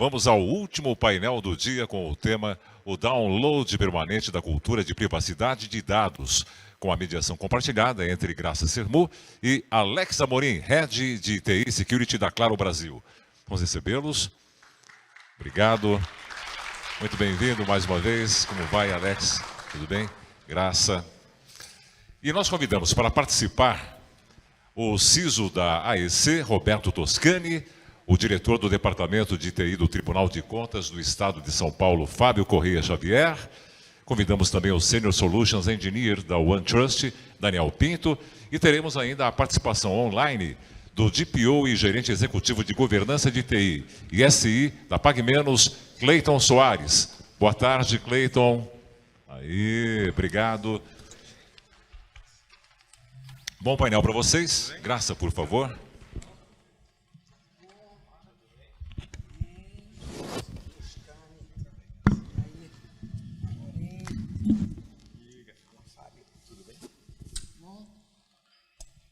Vamos ao último painel do dia com o tema o download permanente da cultura de privacidade de dados, com a mediação compartilhada entre Graça Sermu e Alex Amorim, Head de TI Security da Claro Brasil. Vamos recebê-los. Obrigado. Muito bem-vindo mais uma vez. Como vai, Alex? Tudo bem? Graça. E nós convidamos para participar o CISO da AEC, Roberto Toscani, o diretor do Departamento de TI do Tribunal de Contas do Estado de São Paulo, Fábio Correia Xavier. Convidamos também o Senior Solutions Engineer da OneTrust, Daniel Pinto. E teremos ainda a participação online do DPO e gerente executivo de governança de TI e SI da PagMenos, Cleiton Soares. Boa tarde, Cleiton. Aí, obrigado. Bom painel para vocês. Graça, por favor.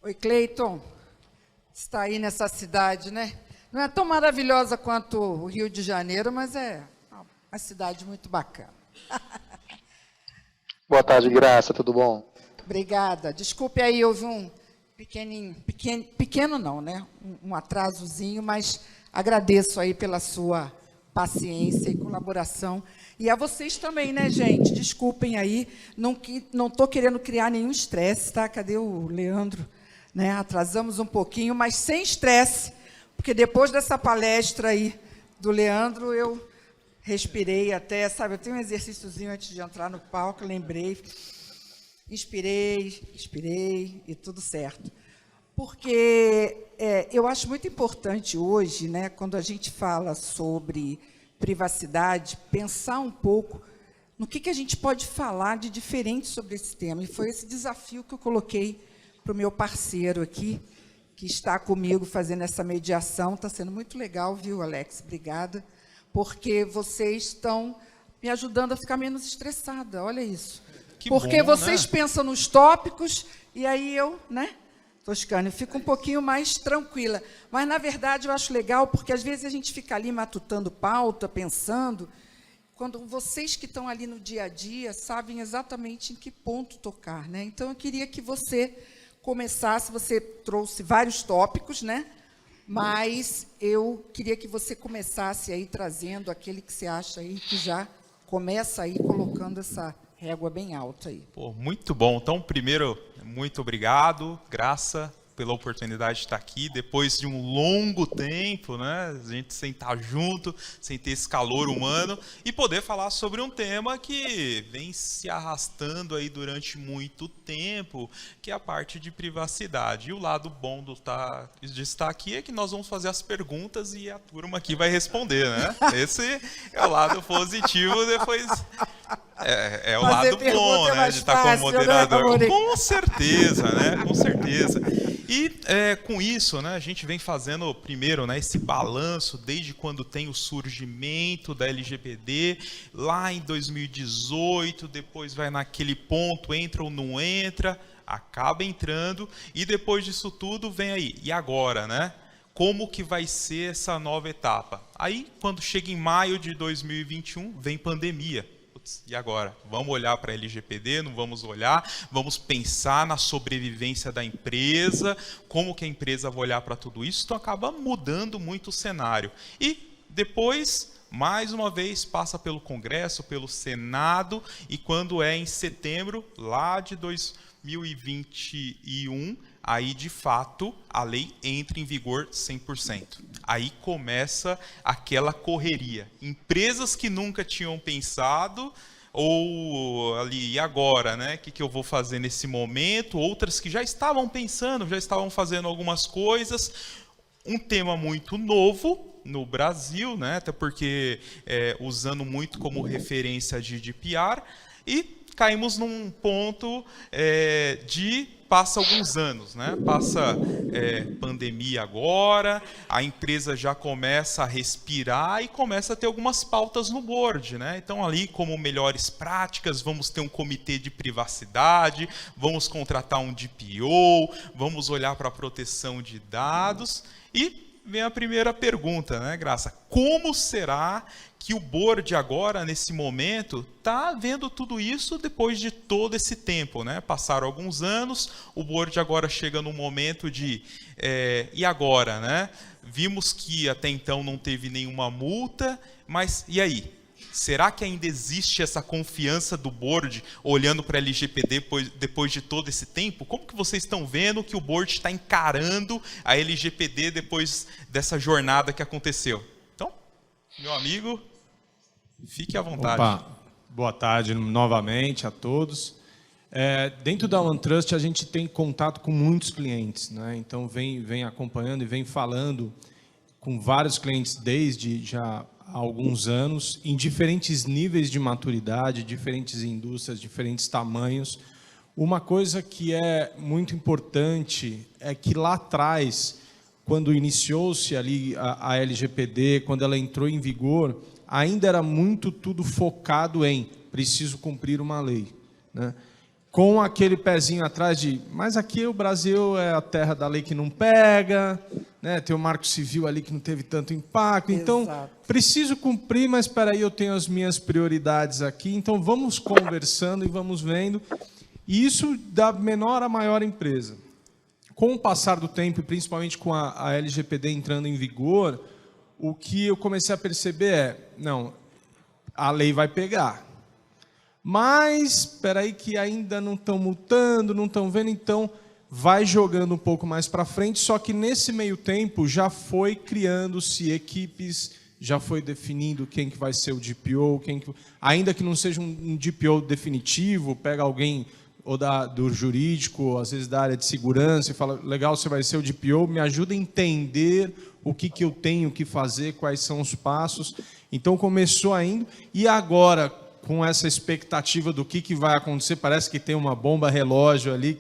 Oi, Cleiton. Está aí nessa cidade, né? Não é tão maravilhosa quanto o Rio de Janeiro, mas é uma cidade muito bacana. Boa tarde, Graça, tudo bom? Obrigada. Desculpe aí, houve um pequeno não, né? Um atrasozinho, mas agradeço aí pela sua paciência e colaboração. E a vocês também, né, gente? Desculpem aí, não estou querendo criar nenhum estresse, tá? Cadê o Leandro? Né? Atrasamos um pouquinho, mas sem estresse, porque depois dessa palestra aí do Leandro, eu respirei até, sabe, eu tenho um exercíciozinho antes de entrar no palco, lembrei, expirei e tudo certo. Porque eu acho muito importante hoje, né, quando a gente fala sobre privacidade, pensar um pouco no que a gente pode falar de diferente sobre esse tema. E foi esse desafio que eu coloquei para o meu parceiro aqui, que está comigo fazendo essa mediação. Está sendo muito legal, viu, Alex? Obrigada, porque vocês estão me ajudando a ficar menos estressada, olha isso. Porque vocês pensam nos tópicos, e aí eu, né, Toscani, fico um pouquinho mais tranquila. Mas, na verdade, eu acho legal, porque às vezes a gente fica ali matutando pauta, pensando, quando vocês que estão ali no dia a dia sabem exatamente em que ponto tocar, né? Então, eu queria que você começasse, você trouxe vários tópicos, né? Mas eu queria que você começasse aí trazendo aquele que você acha aí que já começa aí colocando essa régua bem alta aí. Pô, muito bom. Então, primeiro, muito obrigado, Graça, pela oportunidade de estar aqui, depois de um longo tempo, né, a gente sem estar junto, sem ter esse calor humano, e poder falar sobre um tema que vem se arrastando aí durante muito tempo, que é a parte de privacidade. E o lado bom de estar aqui é que nós vamos fazer as perguntas e a turma aqui vai responder, né? Esse é o lado positivo, depois... É o lado bom, né, de estar como moderador. Né, com certeza, né? Com certeza. E com isso, né, a gente vem fazendo primeiro, né, esse balanço desde quando tem o surgimento da LGPD, lá em 2018, depois vai naquele ponto, entra ou não entra, acaba entrando, e depois disso tudo vem aí, e agora, né? Como que vai ser essa nova etapa? Aí, quando chega em maio de 2021, vem pandemia. E agora? Vamos olhar para a LGPD? Não vamos olhar? Vamos pensar na sobrevivência da empresa? Como que a empresa vai olhar para tudo isso? Então, acaba mudando muito o cenário. E depois, mais uma vez, passa pelo Congresso, pelo Senado, e quando é em setembro, lá de 2021, aí, de fato, a lei entra em vigor 100%. Aí começa aquela correria. Empresas que nunca tinham pensado, ou ali, e agora, né? O que eu vou fazer nesse momento? Outras que já estavam pensando, já estavam fazendo algumas coisas. Um tema muito novo no Brasil, né? Até porque usando muito como referência a GDPR, e caímos num ponto passa alguns anos, né? Passa pandemia agora, a empresa já começa a respirar e começa a ter algumas pautas no board, né? Então, ali, como melhores práticas, vamos ter um comitê de privacidade, vamos contratar um DPO, vamos olhar para a proteção de dados e vem a primeira pergunta, né, Graça? Como será que o board agora, nesse momento, está vendo tudo isso depois de todo esse tempo, né? Passaram alguns anos, o board agora chega no momento de... e agora, né? Vimos que até então não teve nenhuma multa, mas e aí? Será que ainda existe essa confiança do board olhando para a LGPD depois de todo esse tempo? Como que vocês estão vendo que o board está encarando a LGPD depois dessa jornada que aconteceu? Então, meu amigo, fique à vontade. Opa, boa tarde novamente a todos. Dentro da OneTrust a gente tem contato com muitos clientes, né? Então vem acompanhando e vem falando com vários clientes desde já há alguns anos, em diferentes níveis de maturidade, diferentes indústrias, diferentes tamanhos. Uma coisa que é muito importante é que lá atrás, quando iniciou-se ali a LGPD, quando ela entrou em vigor, ainda era muito tudo focado em preciso cumprir uma lei, né? Com aquele pezinho atrás de, mas aqui o Brasil é a terra da lei que não pega, né? Tem o Marco Civil ali que não teve tanto impacto, então Exato. preciso cumprir, mas espera aí, eu tenho as minhas prioridades aqui, então vamos conversando e vamos vendo, e isso da menor a maior empresa. Com o passar do tempo, e principalmente com a LGPD entrando em vigor, o que eu comecei a perceber não, a lei vai pegar. Mas, espera aí que ainda não estão multando, não estão vendo, então vai jogando um pouco mais para frente, só que nesse meio tempo já foi criando-se equipes, já foi definindo quem que vai ser o DPO, ainda que não seja um DPO definitivo, pega alguém ou do jurídico, ou às vezes da área de segurança, e fala, legal, você vai ser o DPO, me ajuda a entender o que eu tenho que fazer, quais são os passos. Então começou ainda, e agora, com essa expectativa do que vai acontecer, parece que tem uma bomba relógio ali,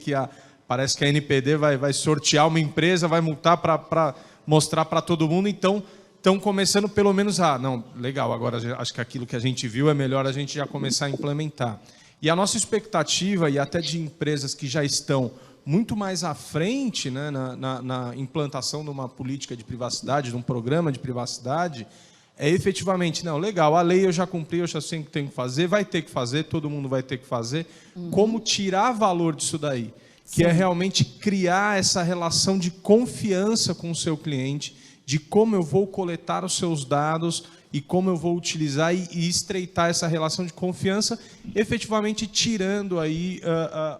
parece que a NPD vai sortear uma empresa, vai multar para mostrar para todo mundo, então estão começando pelo menos não, legal, agora acho que aquilo que a gente viu é melhor a gente já começar a implementar. E a nossa expectativa, e até de empresas que já estão muito mais à frente, né, na implantação de uma política de privacidade, de um programa de privacidade, é efetivamente, não, legal, a lei eu já cumpri, eu já sei o que tenho que fazer, vai ter que fazer, todo mundo vai ter que fazer. Como tirar valor disso daí? Que é realmente criar essa relação de confiança com o seu cliente, de como eu vou coletar os seus dados e como eu vou utilizar e estreitar essa relação de confiança, efetivamente tirando aí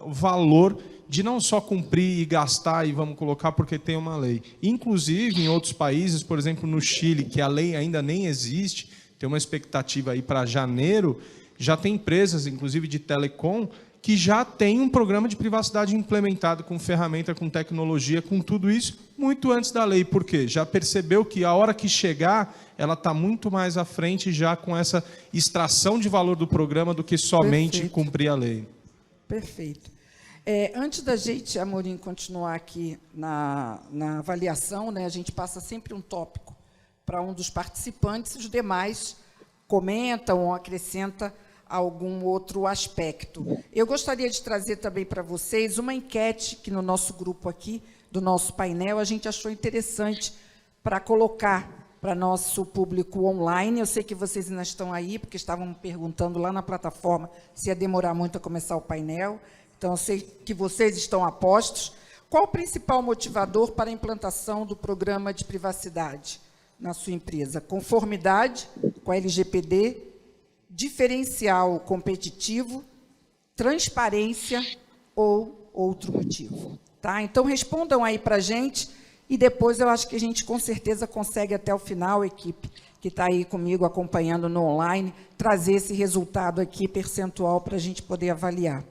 o valor de não só cumprir e gastar e vamos colocar porque tem uma lei. Inclusive, em outros países, por exemplo, no Chile, que a lei ainda nem existe, tem uma expectativa aí para janeiro, já tem empresas, inclusive de telecom, que já tem um programa de privacidade implementado com ferramenta, com tecnologia, com tudo isso, muito antes da lei. Por quê? Já percebeu que a hora que chegar, ela está muito mais à frente já com essa extração de valor do programa do que somente Perfeito. cumprir a lei. Perfeito. Antes da gente, Amorim, continuar aqui na avaliação, né, a gente passa sempre um tópico para um dos participantes, os demais comentam ou acrescentam algum outro aspecto. Eu gostaria de trazer também para vocês uma enquete que no nosso grupo aqui, do nosso painel, a gente achou interessante para colocar para nosso público online. Eu sei que vocês ainda estão aí, porque estavam perguntando lá na plataforma se ia demorar muito a começar o painel. Então, eu sei que vocês estão a postos. Qual o principal motivador para a implantação do programa de privacidade na sua empresa? Conformidade com a LGPD, diferencial competitivo, transparência ou outro motivo? Tá? Então, respondam aí para a gente e depois eu acho que a gente, com certeza, consegue até o final, a equipe que está aí comigo acompanhando no online, trazer esse resultado aqui percentual para a gente poder avaliar.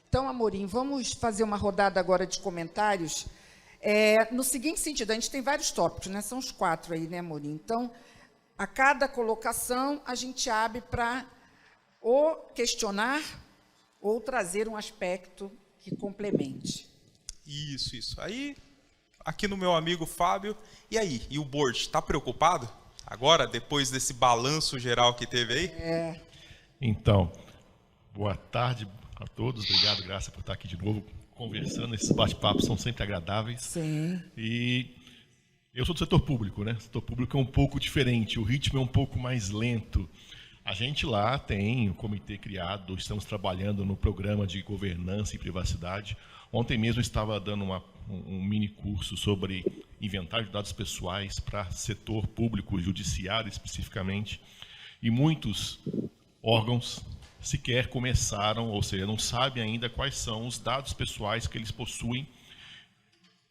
Então, Amorim, vamos fazer uma rodada agora de comentários. No seguinte sentido, a gente tem vários tópicos, né? São os 4 aí, né, Amorim? Então, a cada colocação, a gente abre para ou questionar ou trazer um aspecto que complemente. Isso. Aí, aqui no meu amigo Fábio, e aí? E o board, está preocupado? Agora, depois desse balanço geral que teve aí? Então, boa tarde a todos, obrigado, Graça, por estar aqui de novo conversando. Esses bate-papos são sempre agradáveis. Sim. E Eu sou do setor público, né? O setor público é um pouco diferente, o ritmo é um pouco mais lento. A gente lá tem o comitê criado, estamos trabalhando no programa de governança e privacidade. Ontem mesmo eu estava dando um mini curso sobre inventário de dados pessoais para setor público, judiciário especificamente, e muitos órgãos sequer começaram, ou seja, não sabem ainda quais são os dados pessoais que eles possuem,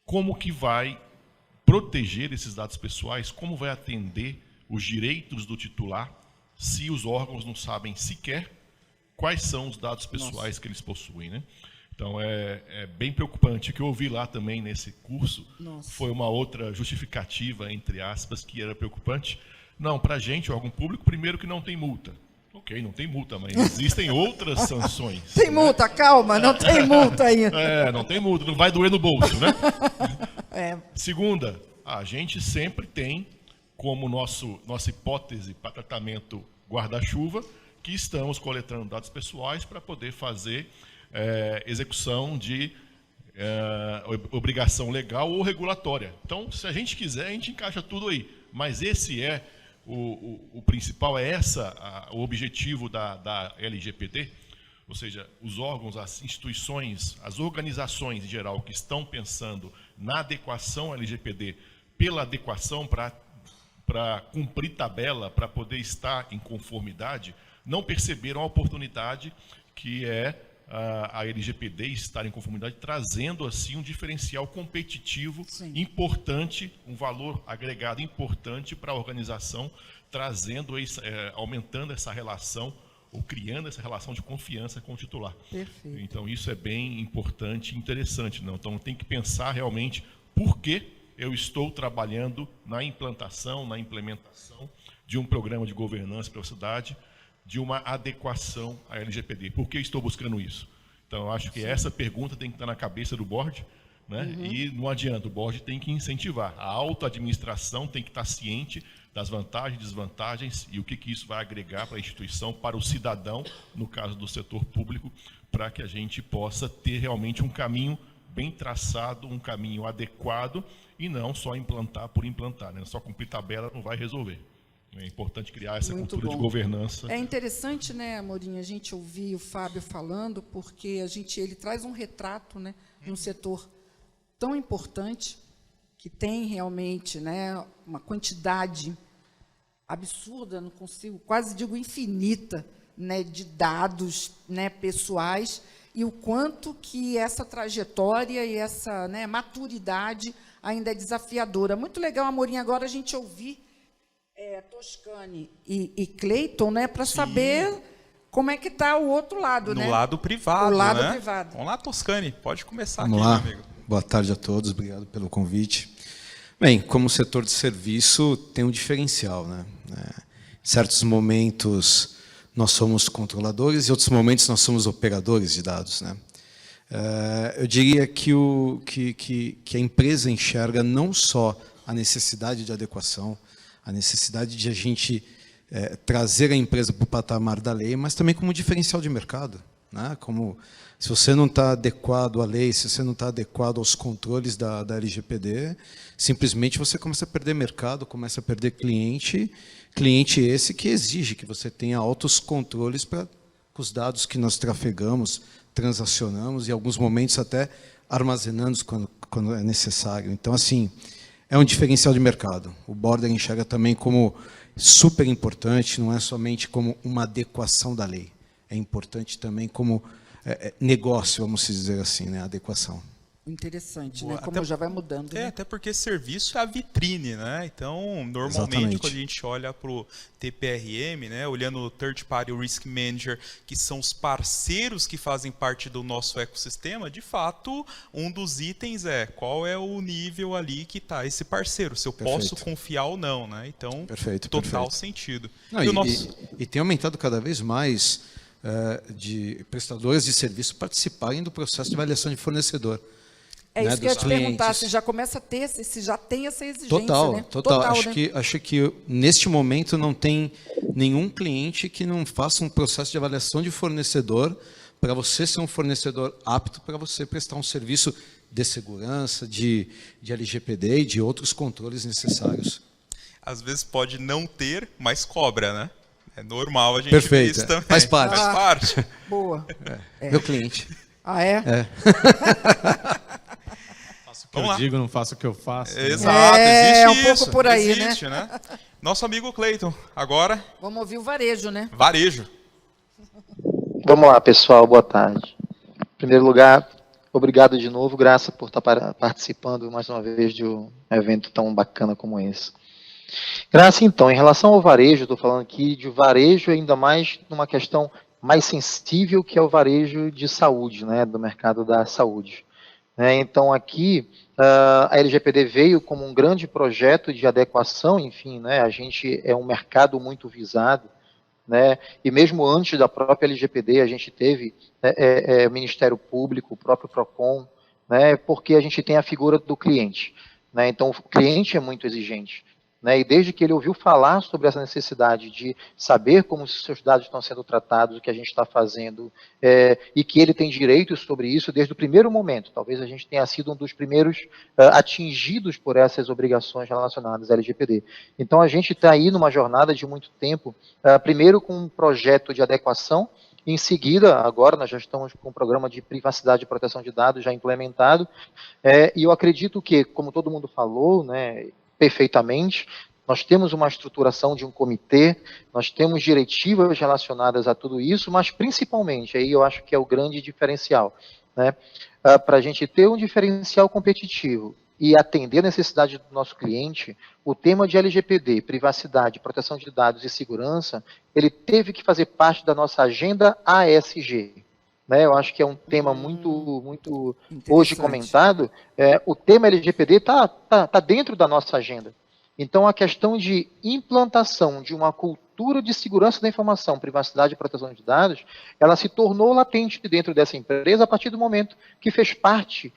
como que vai proteger esses dados pessoais, como vai atender os direitos do titular, se os órgãos não sabem sequer quais são os dados pessoais que eles possuem, né? Então, é bem preocupante. O que eu ouvi lá também nesse curso foi uma outra justificativa, entre aspas, que era preocupante. Não, para a gente, órgão público, primeiro que não tem multa. Ok, não tem multa, mas existem outras sanções. Tem multa, calma, não tem multa ainda. Não tem multa, não vai doer no bolso, né? Segunda, a gente sempre tem como nossa hipótese para tratamento guarda-chuva que estamos coletando dados pessoais para poder fazer execução de obrigação legal ou regulatória. Então, se a gente quiser, a gente encaixa tudo aí. Mas esse é o principal, o objetivo da LGPD, ou seja, os órgãos, as instituições, as organizações em geral que estão pensando na adequação à LGPD, pela adequação para cumprir tabela, para poder estar em conformidade, não perceberam a oportunidade que é a LGPD estar em conformidade, trazendo assim um diferencial competitivo importante, um valor agregado importante para a organização, trazendo, aumentando essa relação, ou criando essa relação de confiança com o titular. Perfeito. Então, isso é bem importante e interessante. Não? Então, tem que pensar realmente por que eu estou trabalhando na implantação, na implementação de um programa de governança e privacidade, de uma adequação à LGPD. Por que estou buscando isso? Então, eu acho que essa pergunta tem que estar na cabeça do board, né? E não adianta, o board tem que incentivar. A auto-administração tem que estar ciente das vantagens e desvantagens e o que isso vai agregar para a instituição, para o cidadão, no caso do setor público, para que a gente possa ter realmente um caminho bem traçado, um caminho adequado e não só implantar por implantar, né? Só cumprir tabela não vai resolver. É importante criar essa cultura de governança. É interessante, né, Amorim, a gente ouvir o Fábio falando, porque ele traz um retrato, né, de um setor tão importante, que tem realmente, né, uma quantidade absurda, não consigo, quase digo infinita, né, de dados, né, pessoais, e o quanto que essa trajetória e essa, né, maturidade ainda é desafiadora. Muito legal, Amorim, agora a gente ouvir Toscani e Cleiton, né, para saber como é que está o outro lado, né? No lado privado, o lado né? privado. Vamos lá, Toscani, pode começar. Vamos aqui, lá. meu amigo. Boa tarde a todos, obrigado pelo convite. Bem, como setor de serviço tem um diferencial, né? Em certos momentos nós somos controladores e outros momentos nós somos operadores de dados, né? Eu diria que a empresa enxerga não só a necessidade de adequação, a necessidade de a gente trazer a empresa para o patamar da lei, mas também como diferencial de mercado, né? Como se você não está adequado à lei, se você não está adequado aos controles da LGPD, simplesmente você começa a perder mercado, começa a perder cliente esse que exige que você tenha altos controles para os dados que nós trafegamos, transacionamos e, em alguns momentos, até armazenamos quando é necessário. Então, assim, é um diferencial de mercado. O Border enxerga também como super importante, não é somente como uma adequação da lei, é importante também como negócio, vamos dizer assim, né? Adequação. Interessante, Boa. né? Como já vai mudando. Né? Até porque serviço é a vitrine, né? Então, normalmente, Exatamente. quando a gente olha para o TPRM, né? Olhando o Third Party Risk Manager, que são os parceiros que fazem parte do nosso ecossistema, de fato, um dos itens é qual é o nível ali que está esse parceiro, se eu posso confiar ou não, né? Então, total sentido. Não, e tem aumentado cada vez mais de prestadores de serviço participarem do processo de avaliação de fornecedor. É isso que eu ia te perguntar, se já começa a ter, se já tem essa exigência, né? Total. Né? Acho que neste momento não tem nenhum cliente que não faça um processo de avaliação de fornecedor para você ser um fornecedor apto para você prestar um serviço de segurança, de LGPD e de outros controles necessários. Às vezes pode não ter, mas cobra, né? É normal a gente Perfeito, ver isso também. faz parte. Faz parte. Boa. Meu cliente. Ah, é? Faço o que eu digo, não faço o que eu faço. né? Exato, É, existe um pouco isso. por aí, existe, né? Nosso amigo Cleiton, agora, Vamos ouvir o varejo, né? varejo. Vamos lá, pessoal, boa tarde. Em primeiro lugar, obrigado de novo, Graça, por estar participando mais uma vez de um evento tão bacana como esse. Graça, então, em relação ao varejo, estou falando aqui de varejo ainda mais numa questão mais sensível, que é o varejo de saúde, né, do mercado da saúde. Então, aqui, a LGPD veio como um grande projeto de adequação, enfim, né, a gente é um mercado muito visado, né, e mesmo antes da própria LGPD, a gente teve o Ministério Público, o próprio PROCON, né, porque a gente tem a figura do cliente. Né, então, o cliente é muito exigente. Né, e desde que ele ouviu falar sobre essa necessidade de saber como os seus dados estão sendo tratados, o que a gente está fazendo, e que ele tem direitos sobre isso desde o primeiro momento. Talvez a gente tenha sido um dos primeiros atingidos por essas obrigações relacionadas à LGPD. Então, a gente está aí numa jornada de muito tempo, primeiro com um projeto de adequação, em seguida, agora nós já estamos com um programa de privacidade e proteção de dados já implementado, e eu acredito que, como todo mundo falou, né, perfeitamente, nós temos uma estruturação de um comitê, nós temos diretivas relacionadas a tudo isso, mas principalmente, aí eu acho que é o grande diferencial, né, para a gente ter um diferencial competitivo e atender a necessidade do nosso cliente, o tema de LGPD, privacidade, proteção de dados e segurança, ele teve que fazer parte da nossa agenda ASG. Né, eu acho que é um tema muito hoje comentado. O tema LGPD está dentro da nossa agenda. Então, a questão de implantação de uma cultura de segurança da informação, privacidade e proteção de dados, ela se tornou latente dentro dessa empresa a partir do momento que fez parte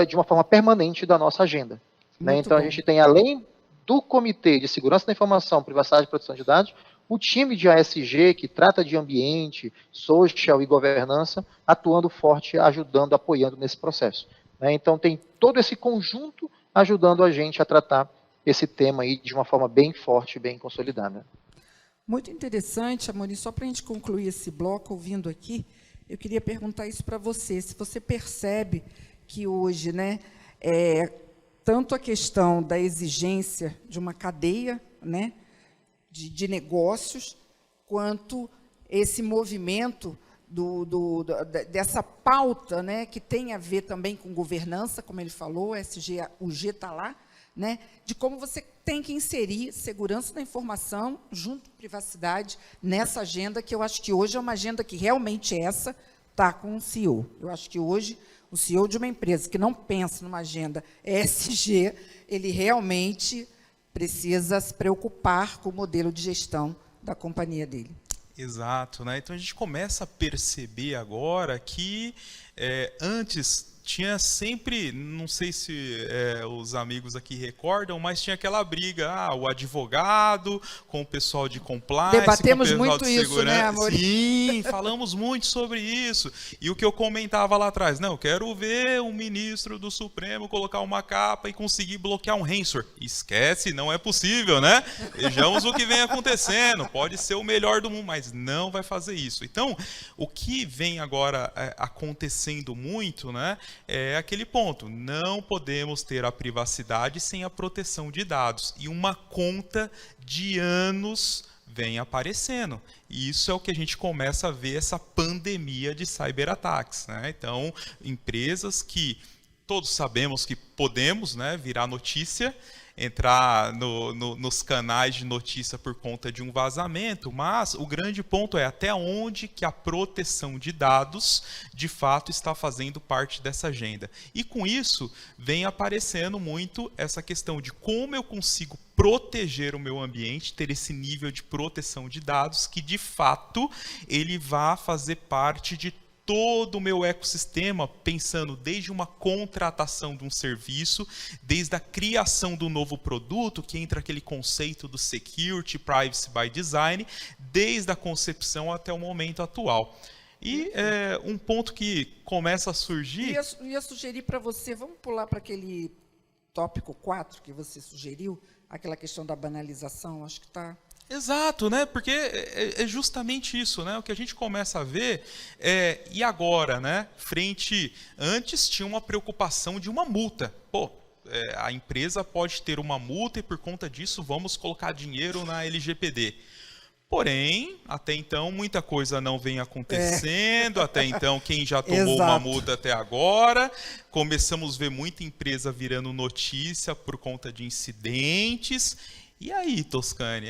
de uma forma permanente da nossa agenda. Né? Então, a gente tem, além do Comitê de Segurança da Informação, Privacidade e Proteção de Dados, o time de ASG, que trata de ambiente, social e governança, atuando forte, ajudando, apoiando nesse processo. Né? Então, tem todo esse conjunto ajudando a gente a tratar esse tema aí de uma forma bem forte, bem consolidada. Muito interessante, Amorim. Só para a gente concluir esse bloco, ouvindo aqui, eu queria perguntar isso para você. Se você percebe que hoje, né, tanto a questão da exigência de uma cadeia, né, de negócios, quanto esse movimento dessa pauta, né, que tem a ver também com governança, como ele falou, o G está lá, né, de como você tem que inserir segurança da informação junto com privacidade nessa agenda, que eu acho que hoje é uma agenda que realmente está com o CEO. Eu acho que hoje o CEO de uma empresa que não pensa numa agenda ESG, ele realmente precisa se preocupar com o modelo de gestão da companhia dele. Exato, né? Então a gente começa a perceber agora que antes tinha sempre, não sei se os amigos aqui recordam, mas tinha aquela briga, o advogado com o pessoal de compliance, debatemos com o pessoal muito de isso, segurança. né, amor? Sim, falamos muito sobre isso. E o que eu comentava lá atrás, não, eu quero ver um ministro do Supremo colocar uma capa e conseguir bloquear um ransomware. Esquece, não é possível, né? Vejamos o que vem acontecendo. Pode ser o melhor do mundo, mas não vai fazer isso. Então, o que vem agora acontecendo muito, né? É aquele ponto, não podemos ter a privacidade sem a proteção de dados. E uma conta de anos vem aparecendo. E isso é o que a gente começa a ver, essa pandemia de cyberataques. Né? Então, empresas que todos sabemos que podemos, né, virar notícia, entrar nos canais de notícia por conta de um vazamento, mas o grande ponto é até onde que a proteção de dados, de fato, está fazendo parte dessa agenda. E com isso, vem aparecendo muito essa questão de como eu consigo proteger o meu ambiente, ter esse nível de proteção de dados, que, de fato, ele vai fazer parte de todo o meu ecossistema, pensando desde uma contratação de um serviço, desde a criação do novo produto, que entra aquele conceito do Security, Privacy by Design, desde a concepção até o momento atual. E um ponto que começa a surgir... Ia sugerir para você, vamos pular para aquele tópico 4 que você sugeriu, aquela questão da banalização, acho que está... Exato, né? Porque é justamente isso, né? O que a gente começa a ver e agora, né? Antes tinha uma preocupação de uma multa. Pô, a empresa pode ter uma multa e por conta disso vamos colocar dinheiro na LGPD. Porém, até então, muita coisa não vem acontecendo. Até então, quem já tomou uma multa até agora, começamos a ver muita empresa virando notícia por conta de incidentes. E aí, Toscani,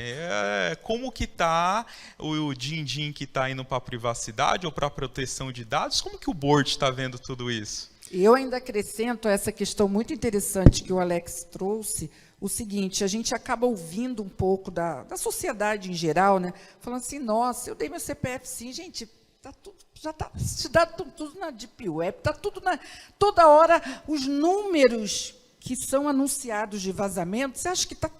como que está o din-din que está indo para a privacidade ou para a proteção de dados? Como que o board está vendo tudo isso? Eu ainda acrescento essa questão muito interessante que o Alex trouxe, o seguinte, a gente acaba ouvindo um pouco da sociedade em geral, né? Falando assim, nossa, eu dei meu CPF sim, gente, tá tudo, já está tudo na Deep Web, está tudo toda hora os números que são anunciados de vazamento, você acha que está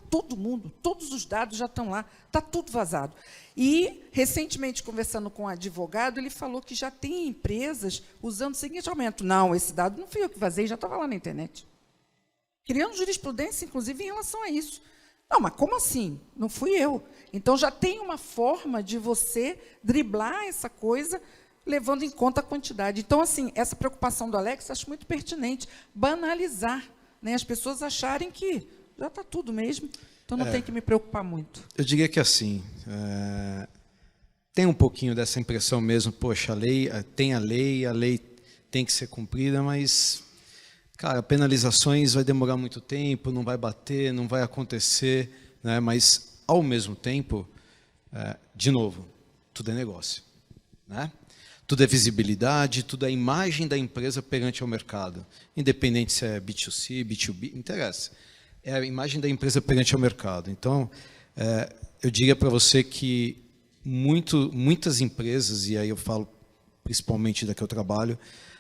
todo mundo, todos os dados já estão lá, está tudo vazado. E, recentemente, conversando com um advogado, ele falou que já tem empresas usando o seguinte argumento, não, esse dado não fui eu que vazei, já estava lá na internet. Criando jurisprudência, inclusive, em relação a isso. Não, mas como assim? Não fui eu. Então, já tem uma forma de você driblar essa coisa, levando em conta a quantidade. Então, assim, essa preocupação do Alex, acho muito pertinente, banalizar, né, as pessoas acharem que já está tudo mesmo, então não tem que me preocupar muito. Eu diria que assim, tem um pouquinho dessa impressão mesmo, poxa, a lei tem que ser cumprida, mas, cara, penalizações vai demorar muito tempo, não vai bater, não vai acontecer, né? Mas, ao mesmo tempo, de novo, tudo é negócio, né? Tudo é visibilidade, tudo é imagem da empresa perante ao mercado, independente se é B2C, B2B, não interessa. É a imagem da empresa perante ao mercado. Então, eu diria para você que muitas empresas, e aí eu falo principalmente da que eu trabalho,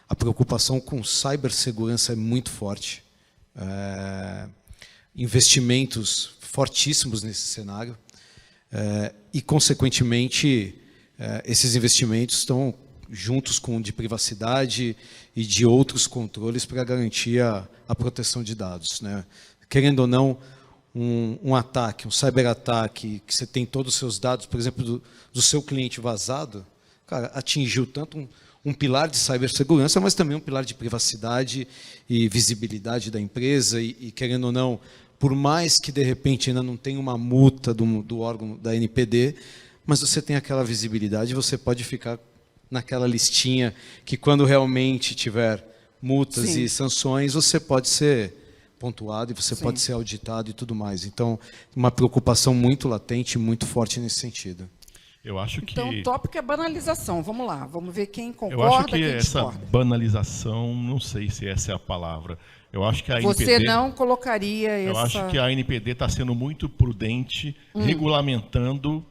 a preocupação com cibersegurança é muito forte. Investimentos fortíssimos nesse cenário. E, consequentemente, esses investimentos estão juntos com o de privacidade e de outros controles para garantir a proteção de dados, né? Querendo ou não, um ataque, um cyberataque, que você tem todos os seus dados, por exemplo, do seu cliente vazado, cara, atingiu tanto um pilar de cibersegurança, mas também um pilar de privacidade e visibilidade da empresa, e querendo ou não, por mais que, de repente, ainda não tenha uma multa do órgão da NPD, mas você tem aquela visibilidade, você pode ficar naquela listinha que, quando realmente tiver multas e sanções, você pode ser pontuado e você pode ser auditado e tudo mais. Então, uma preocupação muito latente, muito forte nesse sentido. Eu acho que... Então, o tópico é banalização. Vamos lá, vamos ver quem concorda, eu acho que quem essa discorda. Banalização, não sei se essa é a palavra. Eu acho que a Você NPD, não colocaria essa... Eu acho que a NPD está sendo muito prudente, regulamentando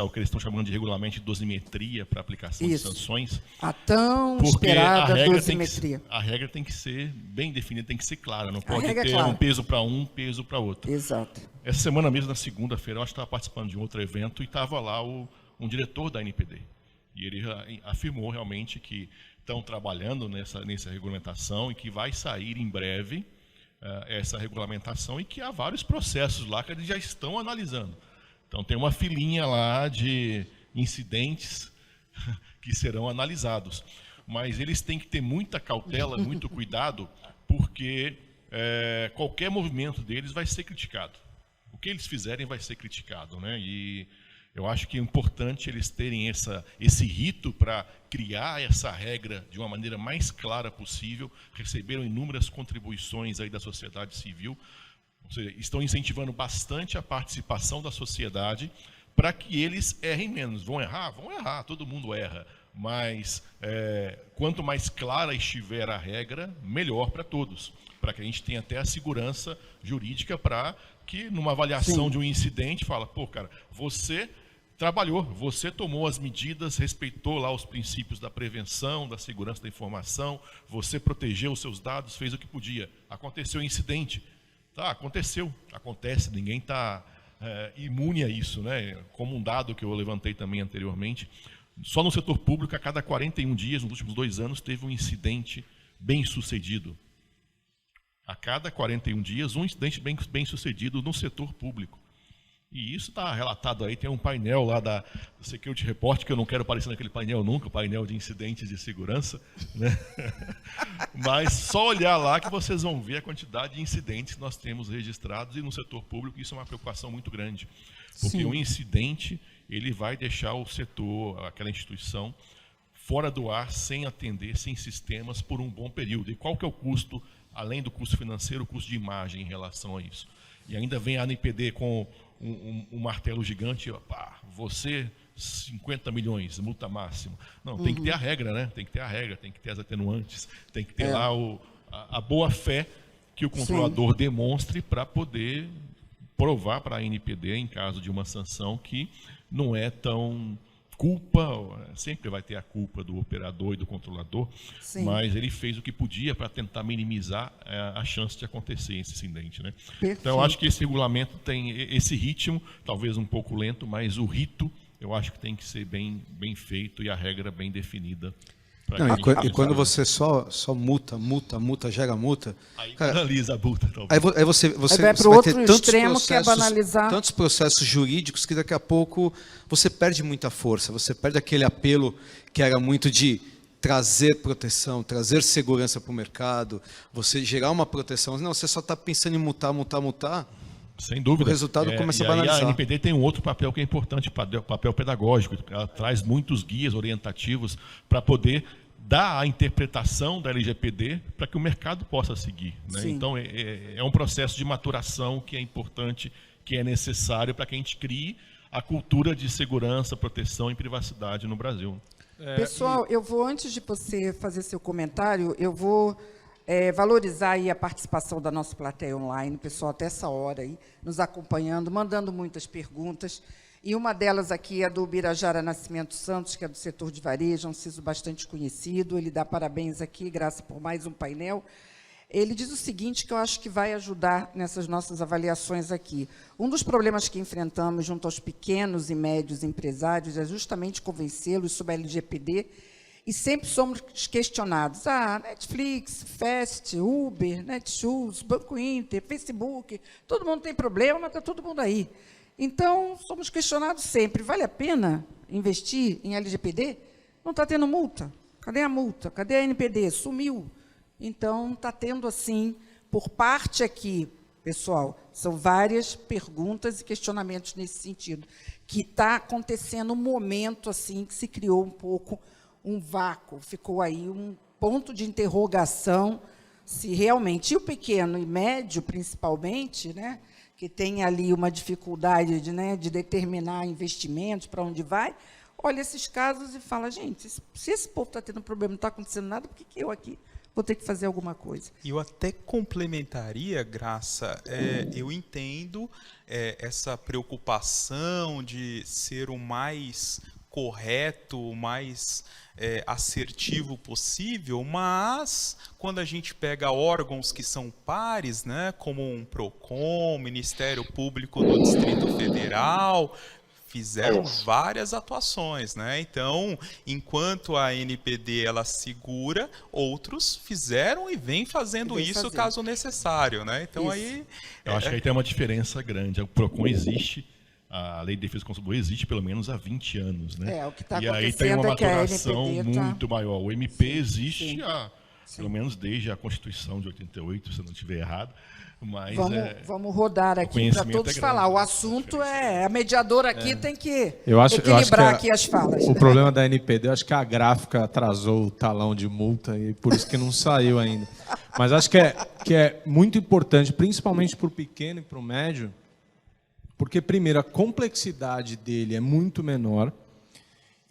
o que eles estão chamando de regulamento de dosimetria para aplicação de sanções. A tão porque esperada dosimetria. A regra tem que ser bem definida, tem que ser clara. Não pode regra é ter clara. um peso para um peso para outro. Exato. Essa semana mesmo, na segunda-feira, eu acho que estava participando de um outro evento e estava lá um diretor da NPD. E ele afirmou realmente que estão trabalhando nessa regulamentação e que vai sair em breve essa regulamentação e que há vários processos lá que eles já estão analisando. Então, tem uma filinha lá de incidentes que serão analisados. Mas eles têm que ter muita cautela, muito cuidado, porque qualquer movimento deles vai ser criticado. O que eles fizerem vai ser criticado, né? E eu acho que é importante eles terem esse rito para criar essa regra de uma maneira mais clara possível. Receberam inúmeras contribuições aí da sociedade civil, ou seja, estão incentivando bastante a participação da sociedade para que eles errem menos. Vão errar? Vão errar, todo mundo erra. Mas quanto mais clara estiver a regra, melhor para todos. Para que a gente tenha até a segurança jurídica para que, numa avaliação de um incidente, fala, pô, cara, você trabalhou, você tomou as medidas, respeitou lá os princípios da prevenção, da segurança da informação, você protegeu os seus dados, fez o que podia. Aconteceu um incidente. Tá, aconteceu, acontece, ninguém está imune a isso, né? Como um dado que eu levantei também anteriormente, Só no setor público, a cada 41 dias, nos últimos 2 anos, teve um incidente bem-sucedido. A cada 41 dias, um incidente bem-sucedido no setor público. E isso está relatado aí, tem um painel lá da Security Report, que eu não quero aparecer naquele painel nunca, o painel de incidentes de segurança, né? Mas só olhar lá que vocês vão ver a quantidade de incidentes que nós temos registrados, e no setor público isso é uma preocupação muito grande. Porque um incidente, ele vai deixar o setor, aquela instituição, fora do ar, sem atender, sem sistemas, por um bom período. E qual que é o custo, além do custo financeiro, o custo de imagem em relação a isso? E ainda vem a ANPD com um martelo gigante, pá, você 50 milhões, multa máxima. Não, tem que ter a regra, né? Tem que ter a regra, tem que ter as atenuantes, tem que ter lá a boa fé que o controlador demonstre para poder provar para a ANPD, em caso de uma sanção, que não é tão culpa, sempre vai ter a culpa do operador e do controlador, mas ele fez o que podia para tentar minimizar a chance de acontecer esse incidente, né? Então, eu acho que esse regulamento tem esse ritmo, talvez um pouco lento, mas o rito, eu acho que tem que ser bem feito e a regra bem definida. Não, e quando você só multa, gera multa... Aí banaliza a multa. Aí você vai para o vai outro ter tantos extremo, que é banalizar. tantos processos jurídicos que daqui a pouco você perde muita força, você perde aquele apelo que era muito de trazer proteção, trazer segurança para o mercado, você gerar uma proteção. Não, você só está pensando em multar. Sem dúvida. O resultado começa a banalizar. A ANPD tem um outro papel que é importante, o papel pedagógico. Ela traz muitos guias orientativos para poder dar a interpretação da LGPD para que o mercado possa seguir, né? Então, é um processo de maturação que é importante, que é necessário para que a gente crie a cultura de segurança, proteção e privacidade no Brasil. Pessoal, eu vou, antes de você fazer seu comentário, eu vou valorizar aí a participação da nossa plateia online, pessoal, até essa hora aí, nos acompanhando, mandando muitas perguntas. E uma delas aqui é do Birajara Nascimento Santos, que é do setor de varejo, um CISO bastante conhecido. Ele dá parabéns aqui, graças por mais um painel. Ele diz o seguinte, que eu acho que vai ajudar nessas nossas avaliações aqui. Um dos problemas que enfrentamos junto aos pequenos e médios empresários é justamente convencê-los sobre a LGPD, e sempre somos questionados. Netflix, Fast, Uber, Netshoes, Banco Inter, Facebook, todo mundo tem problema, mas está todo mundo aí. Então, somos questionados sempre. Vale a pena investir em LGPD? Não está tendo multa. Cadê a multa? Cadê a ANPD? Sumiu. Então, está tendo, assim, por parte aqui, pessoal, são várias perguntas e questionamentos nesse sentido, que está acontecendo um momento assim que se criou um pouco um vácuo, ficou aí um ponto de interrogação se realmente, e o pequeno e médio, principalmente, né, que tem ali uma dificuldade de determinar investimentos, para onde vai, olha esses casos e fala, gente, se esse povo está tendo problema, não está acontecendo nada, por que eu aqui vou ter que fazer alguma coisa? Eu até complementaria, Graça, eu entendo essa preocupação de ser o mais correto, o mais assertivo possível, mas quando a gente pega órgãos que são pares, né, como um PROCON, Ministério Público do Distrito Federal, fizeram várias atuações, né? Então, enquanto a ANPD ela segura, outros fizeram e vêm fazendo isso caso necessário, né? Então aí eu acho que aí tem uma diferença grande. O PROCON existe, a Lei de Defesa do Consumidor existe pelo menos há 20 anos, né? O que está e aí tem uma maturação muito maior. O MP existe pelo menos desde a Constituição de 88, se eu não estiver errado. Mas vamos rodar aqui para todos falar. O assunto a mediadora aqui tem que equilibrar aqui as falas. O problema da ANPD, eu acho que a gráfica atrasou o talão de multa e por isso que não saiu ainda. Mas acho que é muito importante, principalmente para o pequeno e para o médio, porque, primeiro, a complexidade dele é muito menor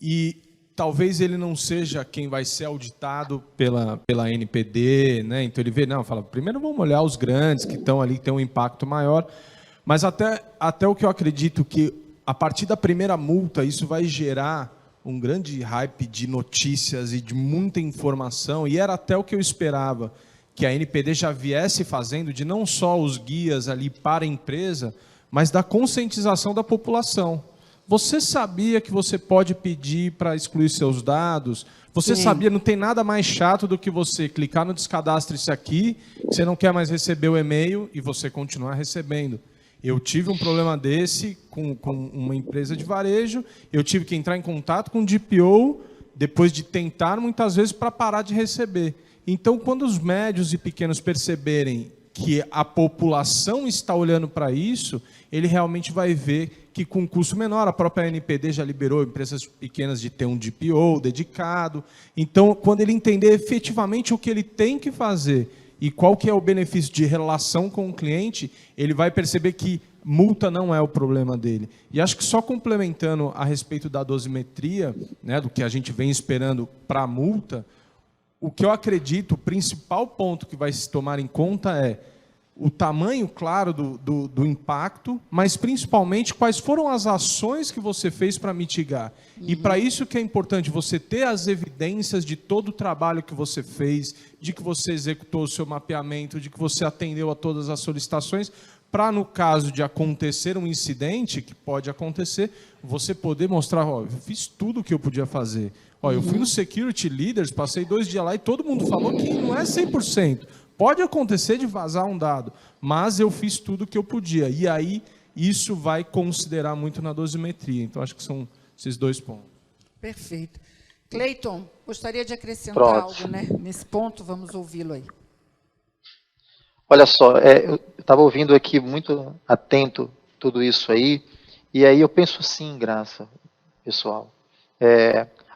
e talvez ele não seja quem vai ser auditado pela ANPD, né? Então ele fala, primeiro vamos olhar os grandes que estão ali, que tem um impacto maior, mas até o que eu acredito que a partir da primeira multa isso vai gerar um grande hype de notícias e de muita informação, e era até o que eu esperava, que a ANPD já viesse fazendo, de não só os guias ali para a empresa, mas da conscientização da população. Você sabia que você pode pedir para excluir seus dados? Você Sim. sabia, não tem nada mais chato do que você clicar no descadastre-se aqui, que você não quer mais receber o e-mail e você continuar recebendo. Eu tive um problema desse com uma empresa de varejo, eu tive que entrar em contato com o DPO, depois de tentar muitas vezes para parar de receber. Então, quando os médios e pequenos perceberem que a população está olhando para isso, ele realmente vai ver que com custo menor, a própria NPD já liberou empresas pequenas de ter um DPO dedicado. Então, quando ele entender efetivamente o que ele tem que fazer e qual que é o benefício de relação com o cliente, ele vai perceber que multa não é o problema dele. E acho que só complementando a respeito da dosimetria, né, do que a gente vem esperando para a multa, o que eu acredito, o principal ponto que vai se tomar em conta é o tamanho, claro, do impacto, mas principalmente quais foram as ações que você fez para mitigar. E para isso que é importante você ter as evidências de todo o trabalho que você fez, de que você executou o seu mapeamento, de que você atendeu a todas as solicitações, para, no caso de acontecer um incidente, que pode acontecer, você poder mostrar, ó, eu fiz tudo o que eu podia fazer. Ó, eu fui no Security Leaders, passei 2 dias lá e todo mundo falou que não é 100%. Pode acontecer de vazar um dado, mas eu fiz tudo o que eu podia. E aí, isso vai considerar muito na dosimetria. Então, acho que são esses 2 pontos. Perfeito. Cleiton, gostaria de acrescentar Pronto. algo, né? Nesse ponto, vamos ouvi-lo aí. Olha só, eu estava ouvindo aqui muito atento tudo isso aí, e aí eu penso assim, Graça, pessoal,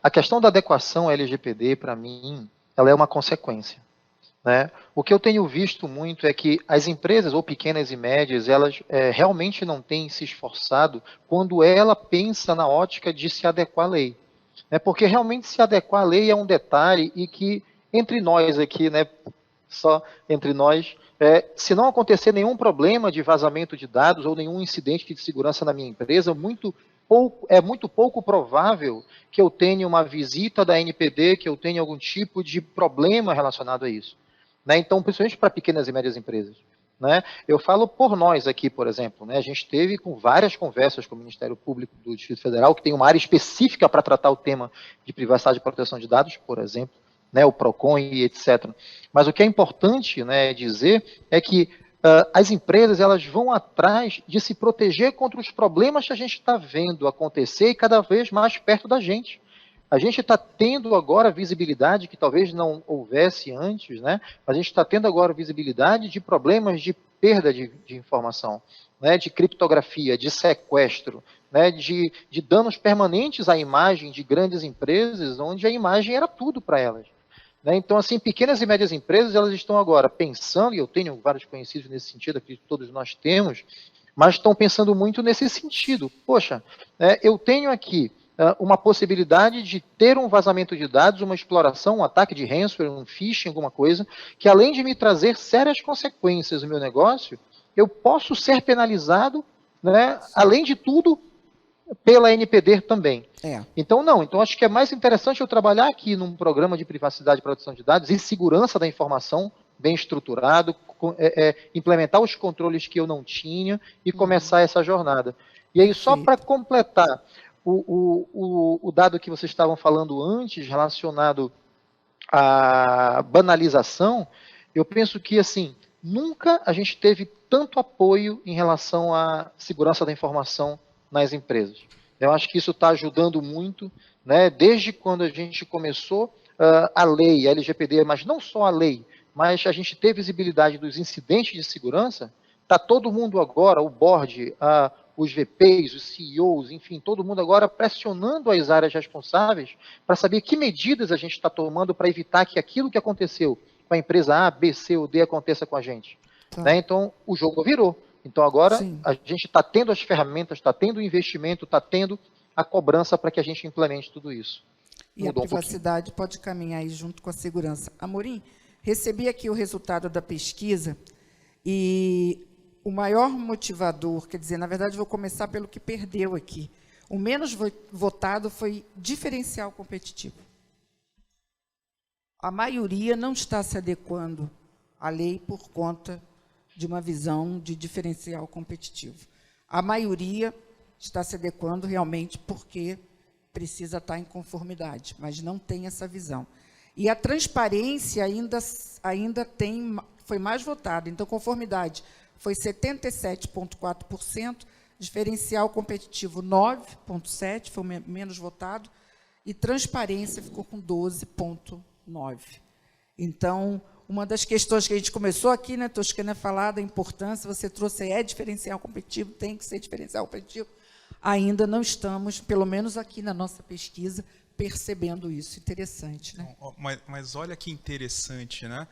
a questão da adequação à LGPD, para mim, ela é uma consequência. Né? O que eu tenho visto muito é que as empresas, ou pequenas e médias, elas realmente não têm se esforçado quando ela pensa na ótica de se adequar à lei. Né? Porque realmente se adequar à lei é um detalhe e que, entre nós aqui, né, só entre nós, se não acontecer nenhum problema de vazamento de dados ou nenhum incidente de segurança na minha empresa, é muito pouco provável que eu tenha uma visita da NPD, que eu tenha algum tipo de problema relacionado a isso. Né? Então, principalmente para pequenas e médias empresas. Né? Eu falo por nós aqui, por exemplo, né? A gente teve com várias conversas com o Ministério Público do Distrito Federal, que tem uma área específica para tratar o tema de privacidade e proteção de dados, por exemplo, né? O PROCON e etc. Mas o que é importante, né, dizer é que as empresas elas vão atrás de se proteger contra os problemas que a gente está vendo acontecer e cada vez mais perto da gente. A gente está tendo agora visibilidade que talvez não houvesse antes, né? A gente está tendo agora visibilidade de problemas de perda de informação, né? De criptografia, de sequestro, né? De danos permanentes à imagem de grandes empresas, onde a imagem era tudo para elas. Né? Então, assim, pequenas e médias empresas, elas estão agora pensando, e eu tenho vários conhecidos nesse sentido, acredito que todos nós temos, mas estão pensando muito nesse sentido. Poxa, eu tenho aqui uma possibilidade de ter um vazamento de dados, uma exploração, um ataque de ransomware, um phishing, alguma coisa, que além de me trazer sérias consequências no meu negócio, eu posso ser penalizado, né, além de tudo, pela NPD também. Então, não. Então, acho que é mais interessante eu trabalhar aqui num programa de privacidade e proteção de dados e segurança da informação bem estruturado, implementar os controles que eu não tinha e começar essa jornada. E aí, só para completar, o dado que vocês estavam falando antes, relacionado à banalização, eu penso que, assim, nunca a gente teve tanto apoio em relação à segurança da informação nas empresas. Eu acho que isso está ajudando muito, né? Desde quando a gente começou a lei, a LGPD, mas não só a lei, mas a gente ter visibilidade dos incidentes de segurança, está todo mundo agora, o board, os VPs, os CEOs, enfim, todo mundo agora pressionando as áreas responsáveis para saber que medidas a gente está tomando para evitar que aquilo que aconteceu com a empresa A, B, C ou D aconteça com a gente. Tá. Né? Então, o jogo virou. Então, agora, a gente está tendo as ferramentas, está tendo o investimento, está tendo a cobrança para que a gente implemente tudo isso. E a privacidade pode caminhar aí junto com a segurança. Amorim, recebi aqui o resultado da pesquisa e o maior motivador, quer dizer, na verdade, vou começar pelo que perdeu aqui. O menos votado foi diferencial competitivo. A maioria não está se adequando à lei por conta de uma visão de diferencial competitivo. A maioria está se adequando realmente porque precisa estar em conformidade, mas não tem essa visão. E a transparência ainda foi mais votada. Então, conformidade foi 77,4%, diferencial competitivo 9,7%, foi o menos votado, e transparência ficou com 12,9%. Então, uma das questões que a gente começou aqui, né, Toscana, falar da importância, você trouxe aí, diferencial competitivo, tem que ser diferencial competitivo. Ainda não estamos, pelo menos aqui na nossa pesquisa, percebendo isso. Interessante, né? Mas olha que interessante, né?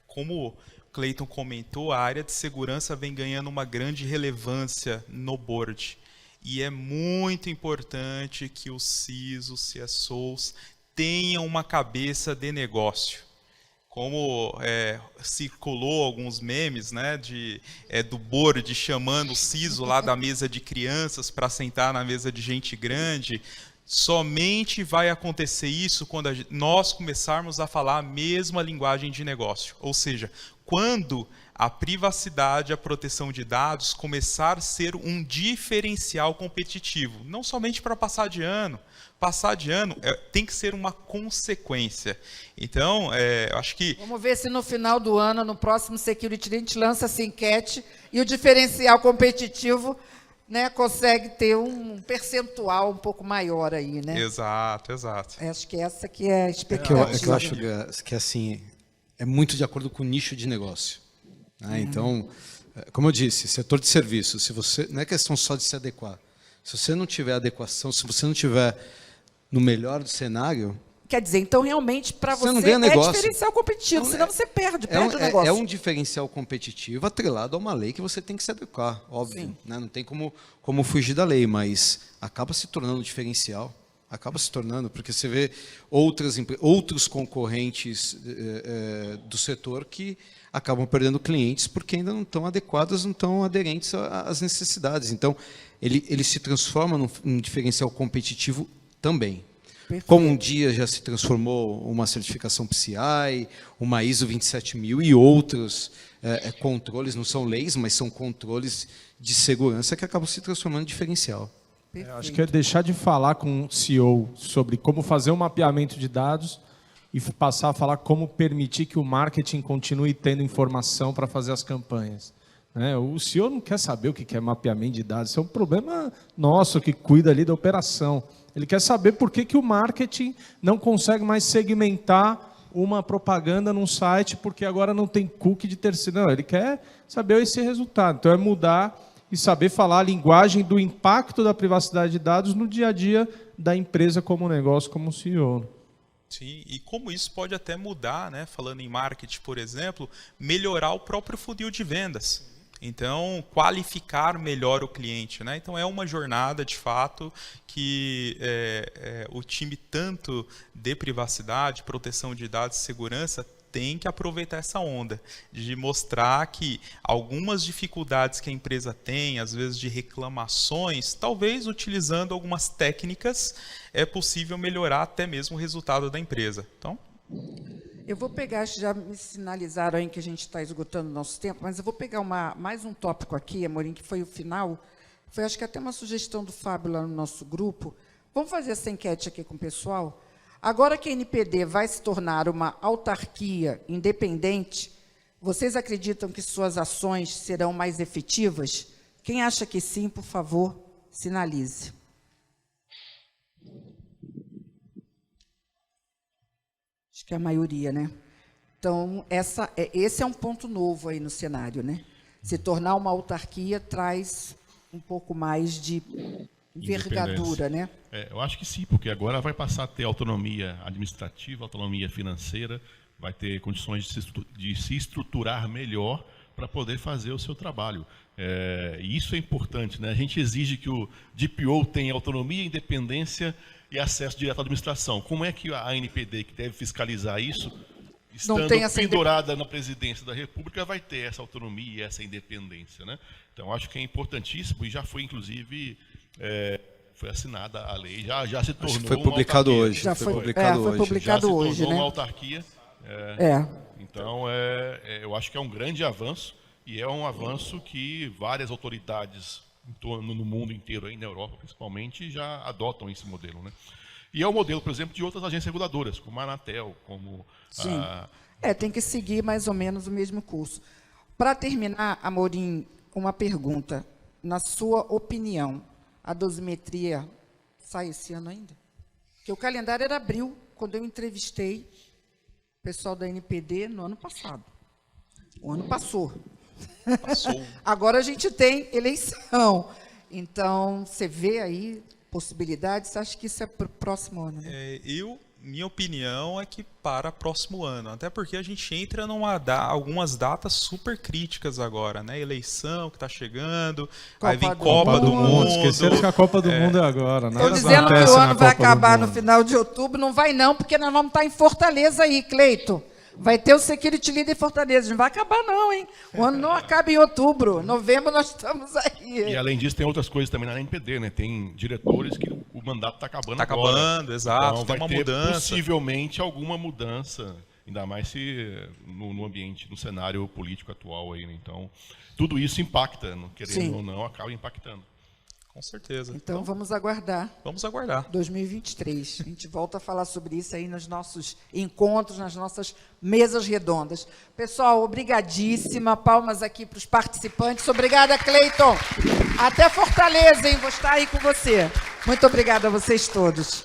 Como o Cleiton comentou, a área de segurança vem ganhando uma grande relevância no board. E é muito importante que os CISOs, CSOs, tenham uma cabeça de negócio. Como circulou alguns memes, né, do board chamando o CISO lá da mesa de crianças para sentar na mesa de gente grande, somente vai acontecer isso quando nós começarmos a falar a mesma linguagem de negócio. Ou seja, quando a privacidade, a proteção de dados começar a ser um diferencial competitivo, não somente para passar de ano. Passar de ano tem que ser uma consequência. Então, acho que... Vamos ver se no final do ano, no próximo Security Day, a gente lança essa enquete e o diferencial competitivo, né, consegue ter um percentual um pouco maior aí, né? Exato. Acho que essa que é a expectativa. É que eu acho que assim, é muito de acordo com o nicho de negócio. Né? Então, como eu disse, setor de serviço, se você, não é questão só de se adequar. Se você não tiver adequação, se você não tiver no melhor do cenário... Quer dizer, então, realmente, para você não ganha negócio. diferencial competitivo, senão você perde o negócio. É um diferencial competitivo atrelado a uma lei que você tem que se adequar, óbvio. Né? Não tem como fugir da lei, mas acaba se tornando diferencial. Acaba se tornando, porque você vê outros concorrentes do setor que acabam perdendo clientes porque ainda não estão adequados, não estão aderentes às necessidades. Então, ele se transforma num diferencial competitivo também. Perfeito. Como um dia já se transformou uma certificação PCI, uma ISO 27000 e outros controles, não são leis, mas são controles de segurança que acabam se transformando em diferencial. Acho que é deixar de falar com o CEO sobre como fazer um mapeamento de dados e passar a falar como permitir que o marketing continue tendo informação para fazer as campanhas. O CEO não quer saber o que é mapeamento de dados, isso é um problema nosso que cuida ali da operação. Ele quer saber por que o marketing não consegue mais segmentar uma propaganda num site porque agora não tem cookie de terceiro. Não, ele quer saber esse resultado. Então, é mudar e saber falar a linguagem do impacto da privacidade de dados no dia a dia da empresa como negócio, como CEO. Sim, e como isso pode até mudar, né? Falando em marketing, por exemplo, melhorar o próprio funil de vendas. Então, qualificar melhor o cliente, né? Então, é uma jornada, de fato, que o time tanto de privacidade, proteção de dados e segurança tem que aproveitar essa onda de mostrar que algumas dificuldades que a empresa tem, às vezes de reclamações, talvez utilizando algumas técnicas, é possível melhorar até mesmo o resultado da empresa. Então... Eu vou pegar, já me sinalizaram aí que a gente está esgotando o nosso tempo, mas eu vou pegar mais um tópico aqui, Amorim, que foi o final. Foi, acho que até uma sugestão do Fábio lá no nosso grupo. Vamos fazer essa enquete aqui com o pessoal? Agora que a NPD vai se tornar uma autarquia independente, vocês acreditam que suas ações serão mais efetivas? Quem acha que sim, por favor, sinalize. Acho que é a maioria, né? Então, esse é um ponto novo aí no cenário, né? Se tornar uma autarquia traz um pouco mais de envergadura, né? Eu acho que sim, porque agora vai passar a ter autonomia administrativa, autonomia financeira, vai ter condições de se estruturar melhor para poder fazer o seu trabalho. E isso é importante, né? A gente exige que o DPO tenha autonomia, independência e acesso direto à administração. Como é que a ANPD, que deve fiscalizar isso, estando pendurada na presidência da República, vai ter essa autonomia e essa independência, né? Então, acho que é importantíssimo e já foi, inclusive, foi assinada a lei, já se tornou foi publicado uma hoje. Já foi publicado publicado hoje, hoje, já se tornou né? uma autarquia. Então, eu acho que é um grande avanço e é um avanço que várias autoridades em torno no mundo inteiro, aí na Europa principalmente, já adotam esse modelo, né? E é o modelo, por exemplo, de outras agências reguladoras, como a Anatel, como Sim. Tem que seguir mais ou menos o mesmo curso. Para terminar, Amorim, uma pergunta. Na sua opinião, a dosimetria sai esse ano ainda? Porque o calendário era abril, quando eu entrevistei o pessoal da NPD no ano passado. O ano passou. Agora a gente tem eleição. Então, você vê aí possibilidades? Você acha que isso é para o próximo ano? Né? Minha opinião é que para próximo ano, até porque a gente entra algumas datas super críticas agora, né? Eleição que está chegando, aí vem Copa do Mundo. Esqueceram que a Copa do Mundo é agora. Estou dizendo que o ano vai acabar no final de outubro, não vai não, porque nós vamos estar em Fortaleza aí, Cleiton. Vai ter o Security Leader em Fortaleza. Não vai acabar não, hein? O ano não acaba em outubro. Novembro nós estamos aí. E além disso, tem outras coisas também na NPD, né? Tem diretores que o mandato está acabando agora. Está acabando, exato. Então, tem vai uma ter mudança. possivelmente alguma mudança, ainda mais se no ambiente, no cenário político atual aí, né? Então, tudo isso impacta, querendo ou não, acaba impactando. Com certeza. Então, vamos aguardar. Vamos aguardar. 2023. A gente volta a falar sobre isso aí nos nossos encontros, nas nossas mesas redondas. Pessoal, obrigadíssima. Palmas aqui para os participantes. Obrigada, Cleiton. Até Fortaleza, hein? Vou estar aí com você. Muito obrigada a vocês todos.